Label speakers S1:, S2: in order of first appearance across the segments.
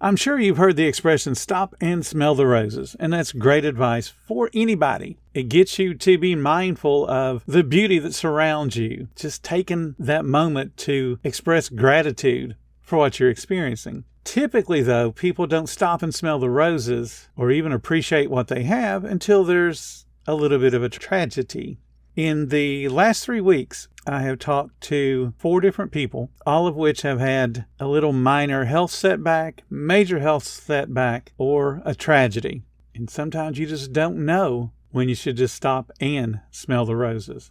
S1: I'm sure you've heard the expression, stop and smell the roses, and that's great advice for anybody. It gets you to be mindful of the beauty that surrounds you, just taking that moment to express gratitude for what you're experiencing. Typically, though, people don't stop and smell the roses or even appreciate what they have until there's a little bit of a tragedy. In the last 3 weeks, I have talked to 4 different people, all of which have had a little minor health setback, major health setback, or a tragedy. And sometimes you just don't know when you should just stop and smell the roses.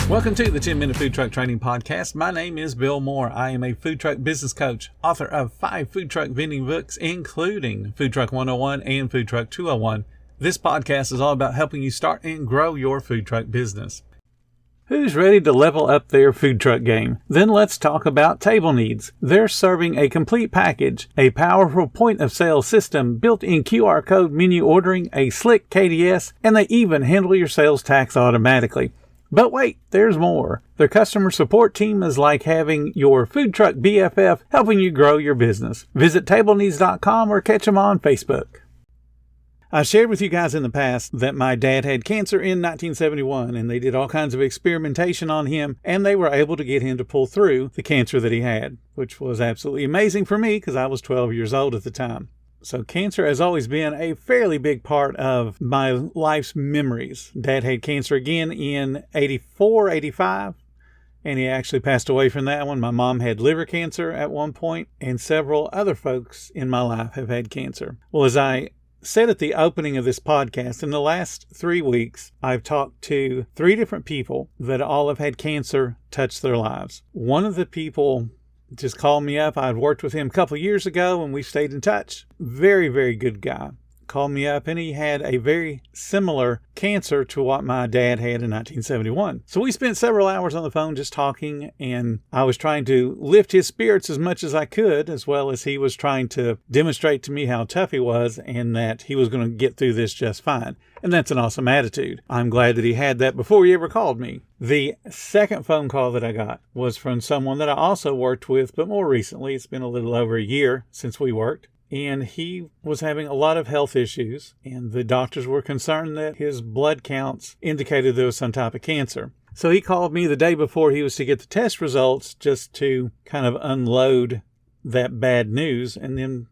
S1: Welcome to the 10-Minute Food Truck Training Podcast. My name is Bill Moore. I am a food truck business coach, author of 5 food truck vending books, including Food Truck 101 and Food Truck 201. This podcast is all about helping you start and grow your food truck business. Who's ready to level up their food truck game? Then let's talk about Table Needs. They're serving a complete package, a powerful point-of-sale system, built-in QR code menu ordering, a slick KDS, and they even handle your sales tax automatically. But wait, there's more. Their customer support team is like having your food truck BFF helping you grow your business. Visit TableNeeds.com or catch them on Facebook. I shared with you guys in the past that my dad had cancer in 1971, and they did all kinds of experimentation on him, and they were able to get him to pull through the cancer that he had, which was absolutely amazing for me because I was 12 years old at the time. So cancer has always been a fairly big part of my life's memories. Dad had cancer again in 84, 85, and he actually passed away from that one. My mom had liver cancer at one point, and several other folks in my life have had cancer. Well, as I said at the opening of this podcast, in the last 3 weeks, I've talked to 3 different people that all have had cancer touch their lives. One of the people just called me up. I'd worked with him a couple years ago and we stayed in touch. Very, very good guy. Called me up and he had a very similar cancer to what my dad had in 1971. So we spent several hours on the phone just talking, and I was trying to lift his spirits as much as I could, as well as he was trying to demonstrate to me how tough he was and that he was going to get through this just fine. And that's an awesome attitude. I'm glad that he had that before he ever called me. The second phone call that I got was from someone that I also worked with, but more recently. It's been a little over a year since we worked. And he was having a lot of health issues, and the doctors were concerned that his blood counts indicated there was some type of cancer. So he called me the day before he was to get the test results just to kind of unload that bad news, and then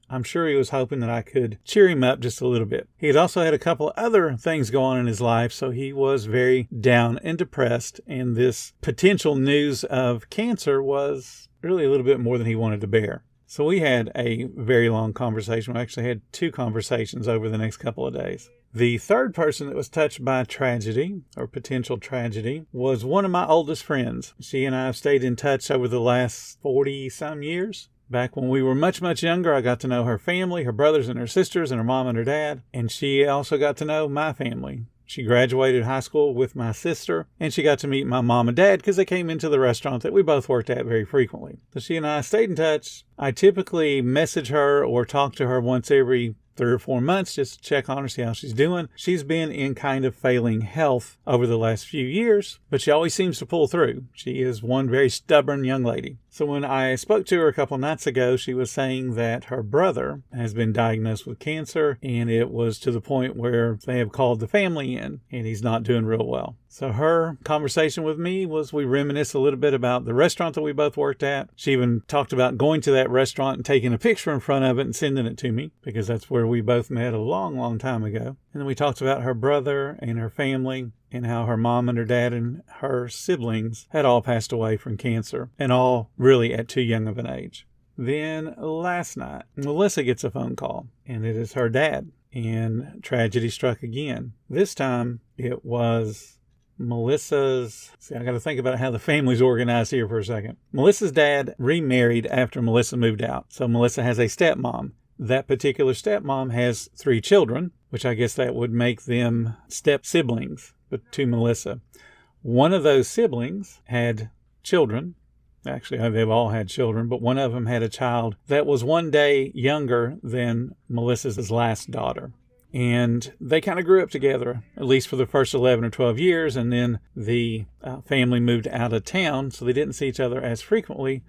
S1: I'm sure he was hoping that I could cheer him up just a little bit. He had also had a couple of other things go on in his life, so he was very down and depressed, and this potential news of cancer was really a little bit more than he wanted to bear. So we had a very long conversation. We actually had 2 conversations over the next couple of days. The third person that was touched by tragedy or potential tragedy was one of my oldest friends. She and I have stayed in touch over the last 40-some years. Back when we were much, much younger, I got to know her family, her brothers and her sisters, and her mom and her dad. And she also got to know my family. She graduated high school with my sister, and she got to meet my mom and dad because they came into the restaurant that we both worked at very frequently. So she and I stayed in touch. I typically message her or talk to her once every 3 or 4 months just to check on her, see how she's doing. She's been in kind of failing health over the last few years, but she always seems to pull through. She is one very stubborn young lady. So when I spoke to her a couple nights ago, she was saying that her brother has been diagnosed with cancer, and it was to the point where they have called the family in, and he's not doing real well. So her conversation with me was, we reminisced a little bit about the restaurant that we both worked at. She even talked about going to that restaurant and taking a picture in front of it and sending it to me, because that's where we both met a long, long time ago. And then we talked about her brother and her family, and how her mom and her dad and her siblings had all passed away from cancer, and all really at too young of an age. Then last night, Melissa gets a phone call, and it is her dad, and tragedy struck again. This time it was Melissa's, I got to think about how the family's organized here for a second. Melissa's dad remarried after Melissa moved out. So Melissa has a stepmom. That particular stepmom has 3 children, which I guess that would make them step siblings to Melissa. One of those siblings had children. Actually, they've all had children, but one of them had a child that was one day younger than Melissa's last daughter. And they kind of grew up together, at least for the first 11 or 12 years. And then the family moved out of town, so they didn't see each other as frequently.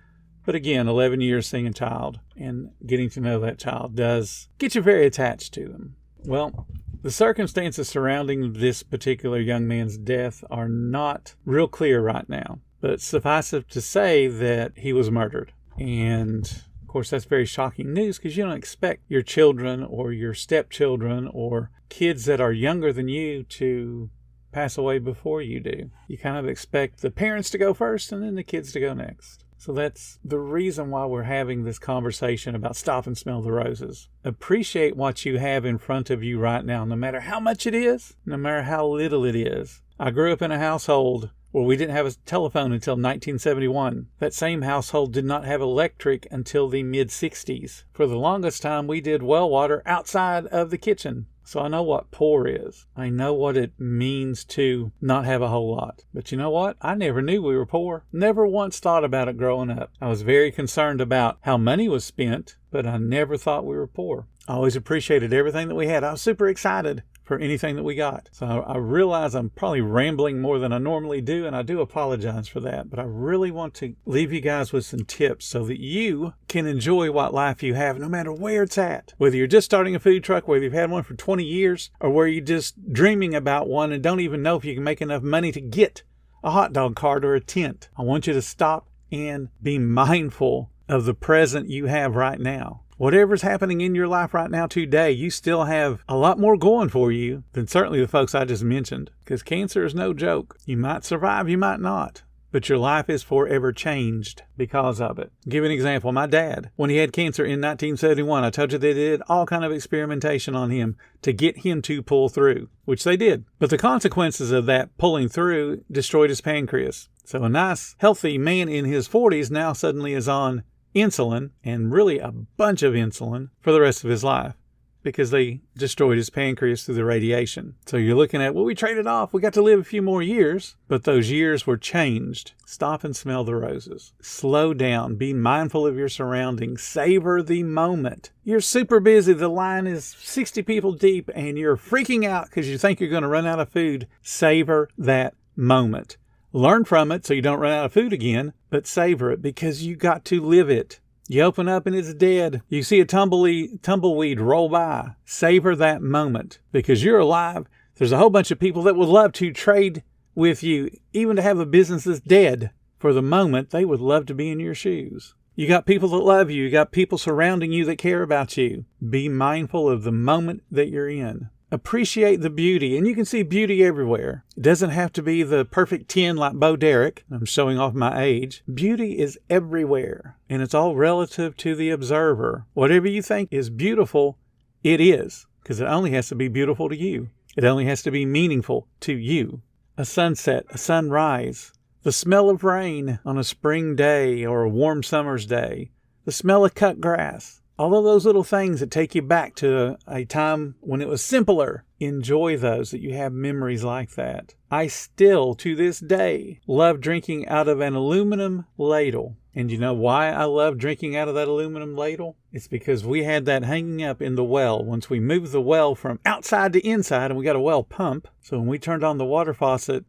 S1: But again, 11 years seeing a child and getting to know that child does get you very attached to them. Well, the circumstances surrounding this particular young man's death are not real clear right now. But suffice it to say that he was murdered. And of course, that's very shocking news because you don't expect your children or your stepchildren or kids that are younger than you to pass away before you do. You kind of expect the parents to go first and then the kids to go next. So that's the reason why we're having this conversation about stop and smell the roses. Appreciate what you have in front of you right now, no matter how much it is, no matter how little it is. I grew up in a household where we didn't have a telephone until 1971. That same household did not have electric until the mid-60s. For the longest time, we did well water outside of the kitchen. So I know what poor is. I know what it means to not have a whole lot. But you know what? I never knew we were poor. Never once thought about it growing up. I was very concerned about how money was spent, but I never thought we were poor. I always appreciated everything that we had. I was super excited for anything that we got. So I realize I'm probably rambling more than I normally do, and I do apologize for that. But I really want to leave you guys with some tips so that you can enjoy what life you have no matter where it's at. Whether you're just starting a food truck, whether you've had one for 20 years, or where you're just dreaming about one and don't even know if you can make enough money to get a hot dog cart or a tent. I want you to stop and be mindful of the present you have right now. Whatever's happening in your life right now today, you still have a lot more going for you than certainly the folks I just mentioned. Because cancer is no joke. You might survive, you might not. But your life is forever changed because of it. I'll give you an example. My dad, when he had cancer in 1971, I told you they did all kind of experimentation on him to get him to pull through, which they did. But the consequences of that pulling through destroyed his pancreas. So a nice, healthy man in his 40s now suddenly is on insulin, and really a bunch of insulin for the rest of his life because they destroyed his pancreas through the radiation. So you're looking at, well, we traded off. We got to live a few more years, but those years were changed. Stop and smell the roses. Slow down. Be mindful of your surroundings. Savor the moment. You're super busy. The line is 60 people deep and you're freaking out because you think you're going to run out of food. Savor that moment. Learn from it so you don't run out of food again, but savor it because you got to live it. You open up and it's dead. You see a tumbleweed roll by. Savor that moment because you're alive. There's a whole bunch of people that would love to trade with you, even to have a business that's dead. For the moment, they would love to be in your shoes. You got people that love you. You got people surrounding you that care about you. Be mindful of the moment that you're in. Appreciate the beauty, and you can see beauty everywhere. It doesn't have to be the perfect 10 like Bo Derek. I'm showing off my age. Beauty is everywhere, and it's all relative to the observer. Whatever you think is beautiful, it is, because it only has to be beautiful to you. It only has to be meaningful to you. A sunset, a sunrise, the smell of rain on a spring day or a warm summer's day, the smell of cut grass. All of those little things that take you back to a time when it was simpler. Enjoy those, that you have memories like that. I still, to this day, love drinking out of an aluminum ladle. And you know why I love drinking out of that aluminum ladle? It's because we had that hanging up in the well. Once we moved the well from outside to inside, and we got a well pump. So when we turned on the water faucet,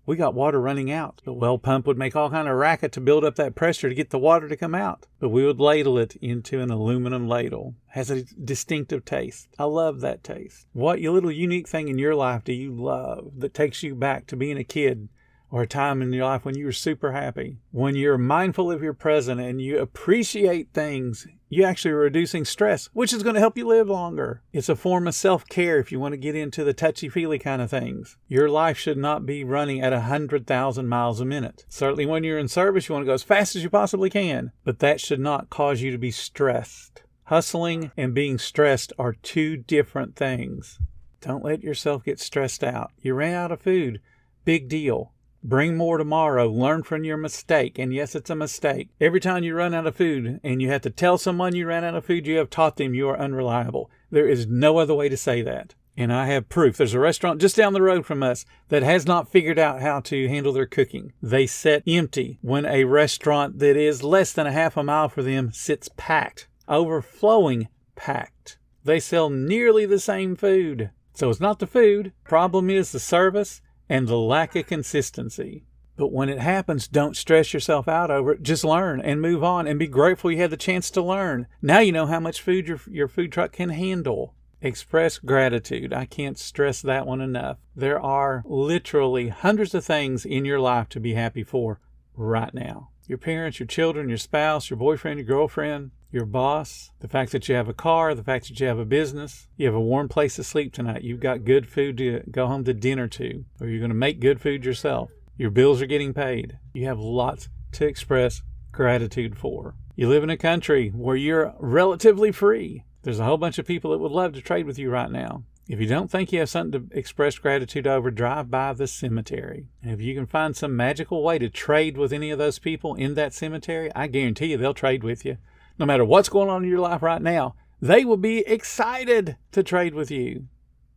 S1: we got water running out. The well pump would make all kind of racket to build up that pressure to get the water to come out. But we would ladle it into an aluminum ladle. Has a distinctive taste. I love that taste. What little unique thing in your life do you love that takes you back to being a kid or a time in your life when you were super happy? When you're mindful of your present and you appreciate things, you're actually reducing stress, which is going to help you live longer. It's a form of self-care if you want to get into the touchy-feely kind of things. Your life should not be running at 100,000 miles a minute. Certainly when you're in service, you want to go as fast as you possibly can, but that should not cause you to be stressed. Hustling and being stressed are two different things. Don't let yourself get stressed out. You ran out of food. Big deal. Bring more tomorrow. Learn from your mistake. And yes, it's a mistake. Every time you run out of food and you have to tell someone you ran out of food, you have taught them you are unreliable. There is no other way to say that. And I have proof. There's a restaurant just down the road from us that has not figured out how to handle their cooking. They sit empty when a restaurant that is less than a half a mile for them sits packed, overflowing packed. They sell nearly the same food. So it's not the food. Problem is the service and the lack of consistency. But when it happens, don't stress yourself out over it. Just learn and move on and be grateful you had the chance to learn. Now you know how much food your food truck can handle. Express gratitude. I can't stress that one enough. There are literally hundreds of things in your life to be happy for right now. Your parents, your children, your spouse, your boyfriend, your girlfriend, your boss, the fact that you have a car, the fact that you have a business, you have a warm place to sleep tonight, you've got good food to go home to dinner to, or you're going to make good food yourself. Your bills are getting paid. You have lots to express gratitude for. You live in a country where you're relatively free. There's a whole bunch of people that would love to trade with you right now. If you don't think you have something to express gratitude over, drive by the cemetery. And if you can find some magical way to trade with any of those people in that cemetery, I guarantee you they'll trade with you. No matter what's going on in your life right now, they will be excited to trade with you.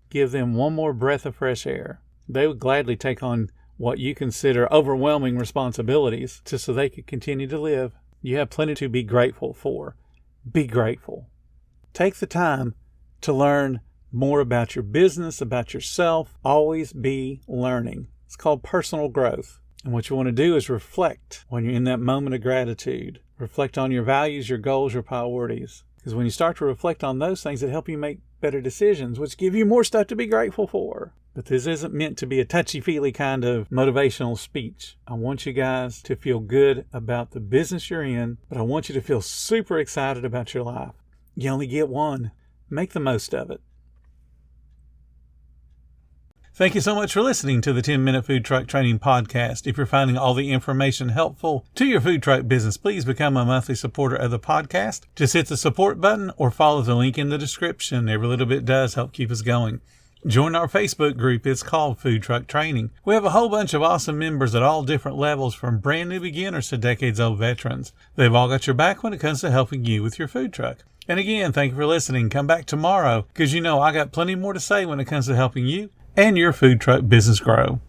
S1: Give them one more breath of fresh air. They would gladly take on what you consider overwhelming responsibilities just so they could continue to live. You have plenty to be grateful for. Be grateful. Take the time to learn more about your business, about yourself. Always be learning. It's called personal growth. And what you want to do is reflect when you're in that moment of gratitude. Reflect on your values, your goals, your priorities. Because when you start to reflect on those things, it helps you make better decisions, which give you more stuff to be grateful for. But this isn't meant to be a touchy-feely kind of motivational speech. I want you guys to feel good about the business you're in, but I want you to feel super excited about your life. You only get one. Make the most of it. Thank you so much for listening to the 10-Minute Food Truck Training Podcast. If you're finding all the information helpful to your food truck business, please become a monthly supporter of the podcast. Just hit the support button or follow the link in the description. Every little bit does help keep us going. Join our Facebook group. It's called Food Truck Training. We have a whole bunch of awesome members at all different levels, from brand new beginners to decades-old veterans. They've all got your back when it comes to helping you with your food truck. And again, thank you for listening. Come back tomorrow because you know I got plenty more to say when it comes to helping you and your food truck business grow.